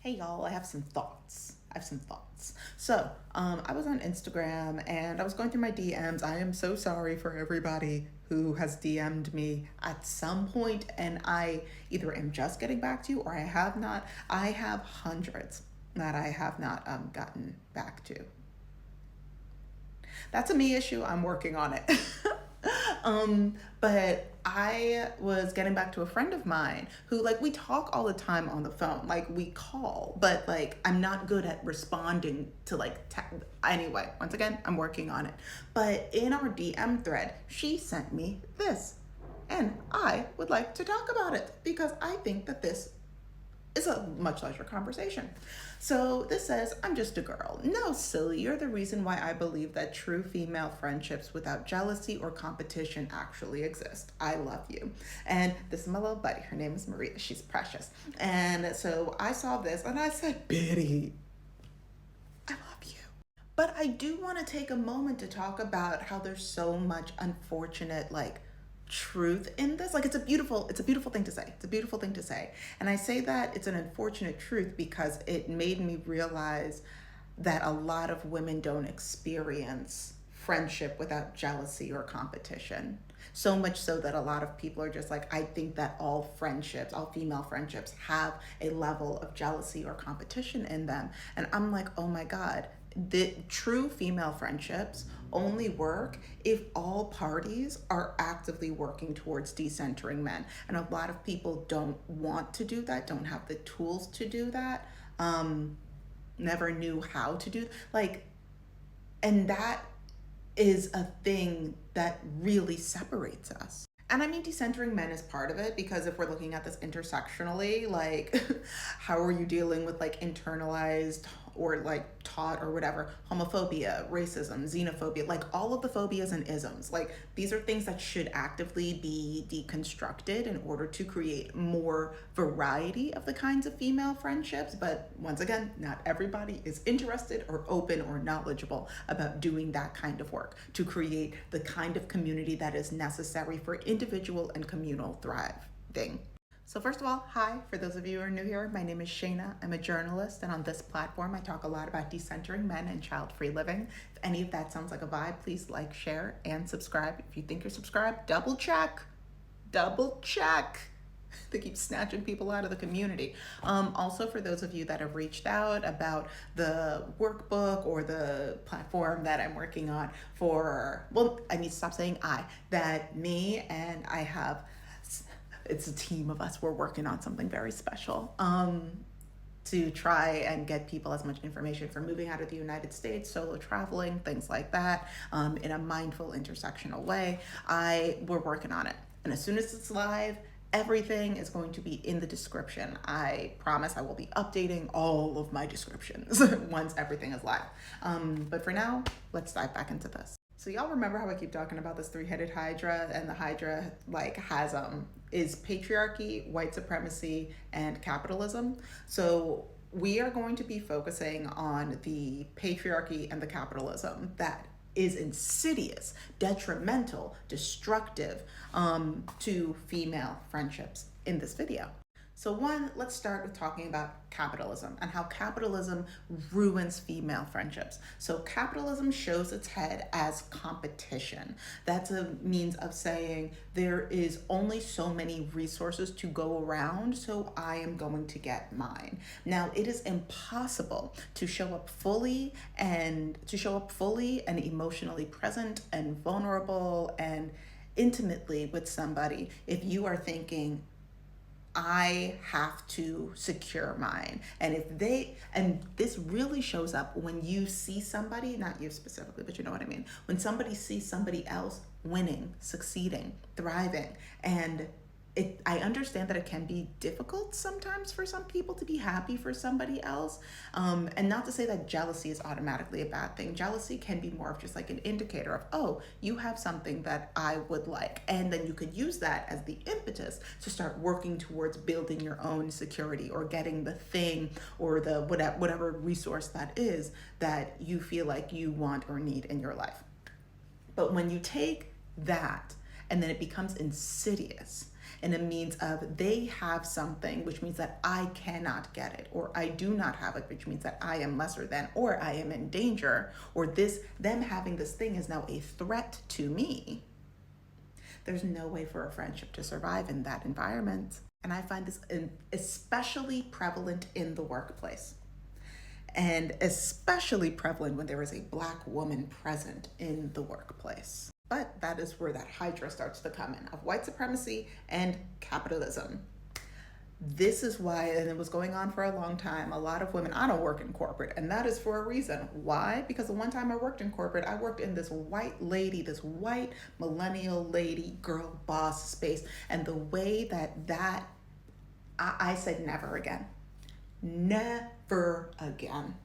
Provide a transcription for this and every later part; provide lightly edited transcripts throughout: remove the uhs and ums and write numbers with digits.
Hey y'all, I have some thoughts. So, I was on Instagram and I was going through my DMs. I am so sorry for everybody who has DM'd me at some point, and I either am just getting back to you or I have not. I have hundreds that I have not gotten back to. That's a me issue. I'm working on it. But I was getting back to a friend of mine who, like, we talk all the time on the phone. Like, we call, but like, I'm not good at responding to anyway, once again, I'm working on it. But in our DM thread, she sent me this. And I would like to talk about it because I think that this is a much larger conversation. So this says, I'm just a girl. No, silly, you're the reason why I believe that true female friendships without jealousy or competition actually exist. I love you. And this is my little buddy. Her name is Maria. She's precious. And so I saw this and I said, Biddy, I love you. But I do want to take a moment to talk about how there's so much unfortunate, truth in this. Like, it's a beautiful thing to say. It's a beautiful thing to say. And I say that it's an unfortunate truth because it made me realize that a lot of women don't experience friendship without jealousy or competition. So much so that a lot of people are just like, I think that all female friendships have a level of jealousy or competition in them. And I'm like, oh my God, the true female friendships only work if all parties are actively working towards decentering men. And a lot of people don't want to do that, don't have the tools to do that, never knew how to do and that is a thing that really separates us. And I mean, decentering men is part of it, because if we're looking at this intersectionally, how are you dealing with internalized or taught or whatever homophobia, racism, xenophobia, all of the phobias and isms? These are things that should actively be deconstructed in order to create more variety of the kinds of female friendships. But once again, not everybody is interested or open or knowledgeable about doing that kind of work to create the kind of community that is necessary for individual and communal thriving. So first of all, hi, for those of you who are new here, my name is Shayna. I'm a journalist, and on this platform, I talk a lot about decentering men and child-free living. If any of that sounds like a vibe, please like, share, and subscribe. If you think you're subscribed, double check. They keep snatching people out of the community. Also, for those of you that have reached out about the workbook or the platform that I'm working on I need to stop saying me and I have, it's a team of us. We're working on something very special to try and get people as much information for moving out of the United States, solo traveling, things like that, in a mindful, intersectional way. We're working on it. And as soon as it's live, everything is going to be in the description. I promise I will be updating all of my descriptions once everything is live. But for now, let's dive back into this. So y'all remember how I keep talking about this three-headed hydra, and the hydra is patriarchy, white supremacy, and capitalism. So we are going to be focusing on the patriarchy and the capitalism that is insidious, detrimental, destructive to female friendships in this video. So let's start with talking about capitalism and how capitalism ruins female friendships. So capitalism shows its head as competition. That's a means of saying there is only so many resources to go around, so I am going to get mine. Now, it is impossible to show up fully and emotionally present and vulnerable and intimately with somebody if you are thinking, I have to secure mine. And this really shows up when you see somebody, not you specifically, but you know what I mean. When somebody sees somebody else winning, succeeding, thriving, and I understand that it can be difficult sometimes for some people to be happy for somebody else. And not to say that jealousy is automatically a bad thing. Jealousy can be more of just an indicator of, oh, you have something that I would like. And then you could use that as the impetus to start working towards building your own security or getting the thing or the whatever resource that is that you feel like you want or need in your life. But when you take that and then it becomes insidious, and it means of they have something, which means that I cannot get it, or I do not have it, which means that I am lesser than, or I am in danger, or them having this thing is now a threat to me. There's no way for a friendship to survive in that environment. And I find this especially prevalent in the workplace, and especially prevalent when there is a Black woman present in the workplace. But that is where that hydra starts to come in, of white supremacy and capitalism. This is why, and it was going on for a long time, a lot of women, I don't work in corporate, and that is for a reason. Why? Because the one time I worked in corporate, I worked in this white lady, this white millennial lady, girl boss space, and the way I said never again. Never again.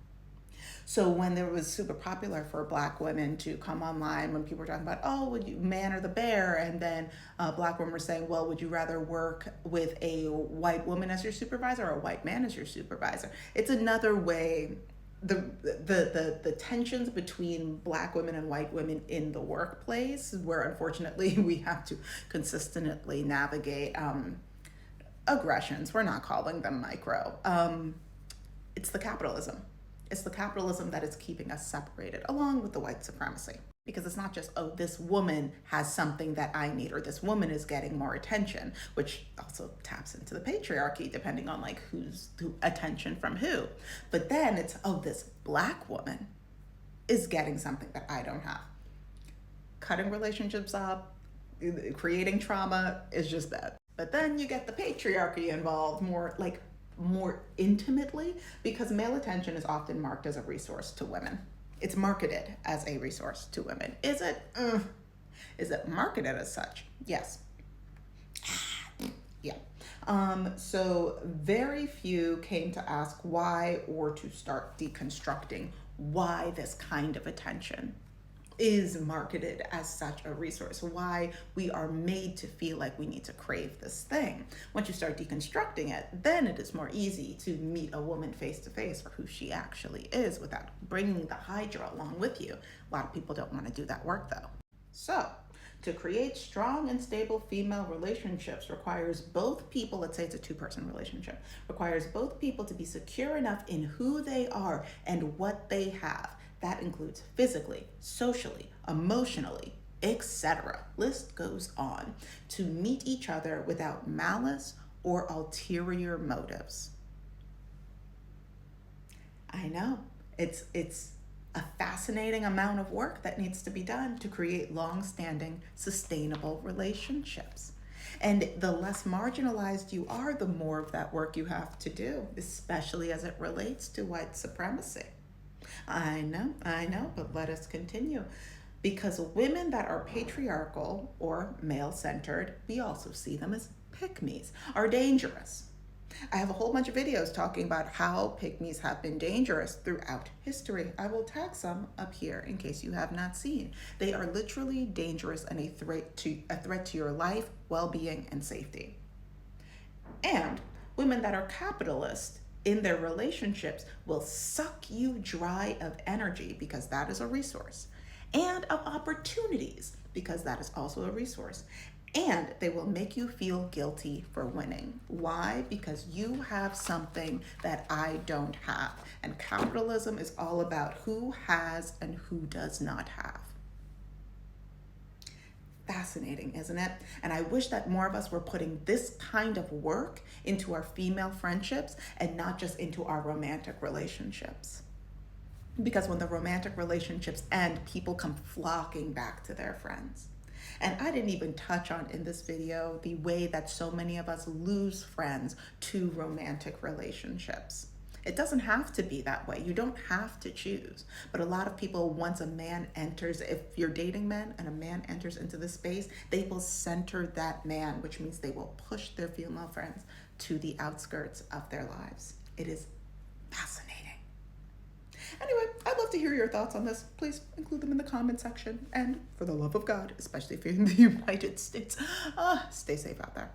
So when there was super popular for Black women to come online, when people were talking about, oh, would you man or the bear? And then Black women were saying, well, would you rather work with a white woman as your supervisor or a white man as your supervisor? It's another way, the tensions between Black women and white women in the workplace, where unfortunately we have to consistently navigate aggressions. We're not calling them micro. It's the capitalism. It's the capitalism that is keeping us separated, along with the white supremacy. Because it's not just, oh, this woman has something that I need, or this woman is getting more attention, which also taps into the patriarchy, depending on like who's attention from who. But then it's, oh, this Black woman is getting something that I don't have. Cutting relationships up, creating trauma is just that. But then you get the patriarchy involved more intimately, because male attention is often marked as a resource to women. It's marketed as a resource to women. Is it? Is it marketed as such? Yes. Yeah. So very few came to ask why, or to start deconstructing why this kind of attention is marketed as such a resource, why we are made to feel like we need to crave this thing. Once you start deconstructing it, then it is more easy to meet a woman face to face for who she actually is without bringing the hydra along with you. A lot of people don't want to do that work though. So, to create strong and stable female relationships requires both people, let's say it's a two-person relationship, requires both people to be secure enough in who they are and what they have. That includes physically, socially, emotionally, etc. List goes on, to meet each other without malice or ulterior motives. I know, it's a fascinating amount of work that needs to be done to create long-standing, sustainable relationships. And the less marginalized you are, the more of that work you have to do, especially as it relates to white supremacy. I know, but let us continue. Because women that are patriarchal or male-centered, we also see them as pick-me's, are dangerous. I have a whole bunch of videos talking about how pick-me's have been dangerous throughout history. I will tag some up here in case you have not seen. They are literally dangerous and a threat to your life, well-being, and safety. And women that are capitalist in their relationships will suck you dry of energy, because that is a resource, and of opportunities, because that is also a resource. And they will make you feel guilty for winning. Why? Because you have something that I don't have. And capitalism is all about who has and who does not have. Fascinating, isn't it? And I wish that more of us were putting this kind of work into our female friendships and not just into our romantic relationships. Because when the romantic relationships end, people come flocking back to their friends. And I didn't even touch on in this video the way that so many of us lose friends to romantic relationships. It doesn't have to be that way. You don't have to choose. But a lot of people, once a man enters, if you're dating men and a man enters into the space, they will center that man, which means they will push their female friends to the outskirts of their lives. It is fascinating. Anyway, I'd love to hear your thoughts on this. Please include them in the comment section. And for the love of God, especially if you're in the United States, stay safe out there.